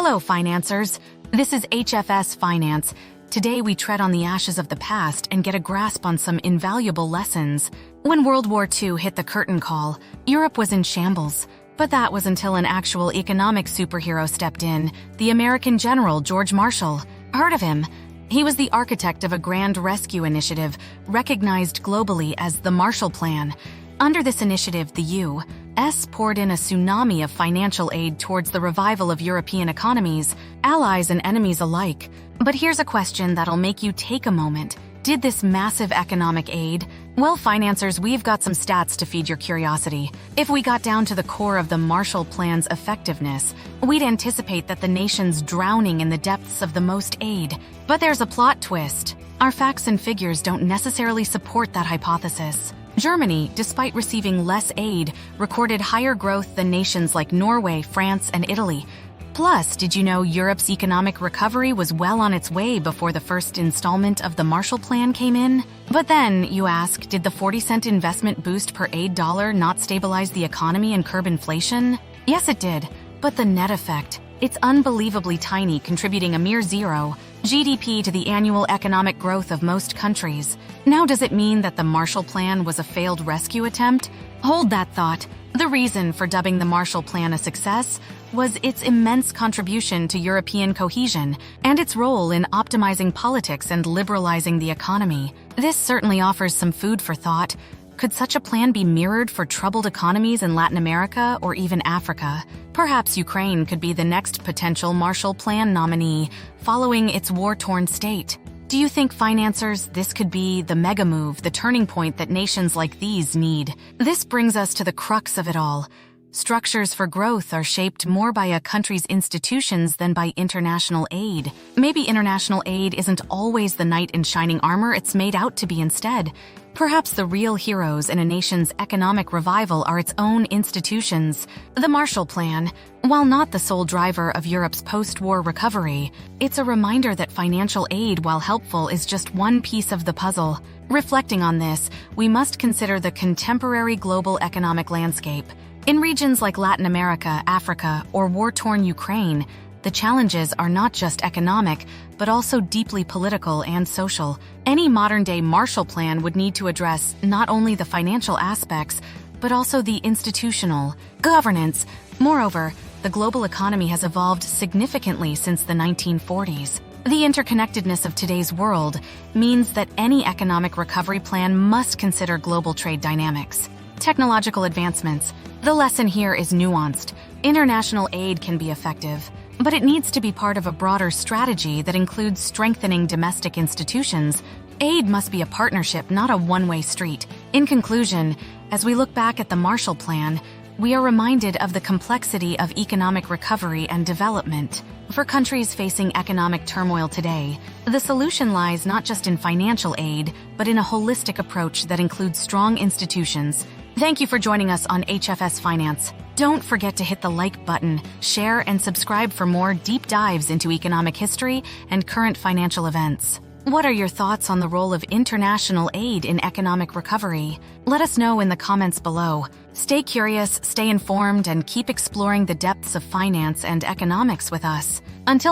Hello, financiers. This is HFS Finance. Today we tread on the ashes of the past and get a grasp on some invaluable lessons. When World War II hit the curtain call, Europe was in shambles. But that was until an actual economic superhero stepped in, the American general George Marshall. Heard of him? He was the architect of a grand rescue initiative recognized globally as the Marshall Plan. Under this initiative, the U.S. poured in a tsunami of financial aid towards the revival of European economies, allies and enemies alike. But here's a question that'll make you take a moment. Did this massive economic aid? Well, financiers, we've got some stats to feed your curiosity. If we got down to the core of the Marshall Plan's effectiveness, we'd anticipate that the nation's drowning in the depths of the most aid. But there's a plot twist. Our facts and figures don't necessarily support that hypothesis. Germany, despite receiving less aid, recorded higher growth than nations like Norway, France, and Italy. Plus, did you know Europe's economic recovery was well on its way before the first installment of the Marshall Plan came in? But then, you ask, did the 40-cent investment boost per aid dollar not stabilize the economy and curb inflation? Yes, it did. But the net effect, it's unbelievably tiny, contributing a mere zero GDP to the annual economic growth of most countries. Now, does it mean that the Marshall Plan was a failed rescue attempt? Hold that thought. The reason for dubbing the Marshall Plan a success was its immense contribution to European cohesion and its role in optimizing politics and liberalizing the economy. This certainly offers some food for thought. Could such a plan be mirrored for troubled economies in Latin America or even Africa? Perhaps Ukraine could be the next potential Marshall Plan nominee, following its war-torn state. Do you think, financiers, this could be the mega move, the turning point that nations like these need? This brings us to the crux of it all. Structures for growth are shaped more by a country's institutions than by international aid. Maybe international aid isn't always the knight in shining armor it's made out to be instead. Perhaps the real heroes in a nation's economic revival are its own institutions. The Marshall Plan, while not the sole driver of Europe's post-war recovery, it's a reminder that financial aid, while helpful, is just one piece of the puzzle. Reflecting on this, we must consider the contemporary global economic landscape. In regions like Latin America, Africa, or war-torn Ukraine, the challenges are not just economic, but also deeply political and social. Any modern-day Marshall Plan would need to address not only the financial aspects, but also the institutional, governance. Moreover, the global economy has evolved significantly since the 1940s. The interconnectedness of today's world means that any economic recovery plan must consider global trade dynamics. Technological advancements. The lesson here is nuanced. International aid can be effective, but it needs to be part of a broader strategy that includes strengthening domestic institutions. Aid must be a partnership, not a one-way street. In conclusion, as we look back at the Marshall Plan, we are reminded of the complexity of economic recovery and development. For countries facing economic turmoil today, the solution lies not just in financial aid, but in a holistic approach that includes strong institutions. Thank you for joining us on HFS Finance. Don't forget to hit the like button, share, and subscribe for more deep dives into economic history and current financial events. What are your thoughts on the role of international aid in economic recovery? Let us know in the comments below. Stay curious, stay informed, and keep exploring the depths of finance and economics with us. Until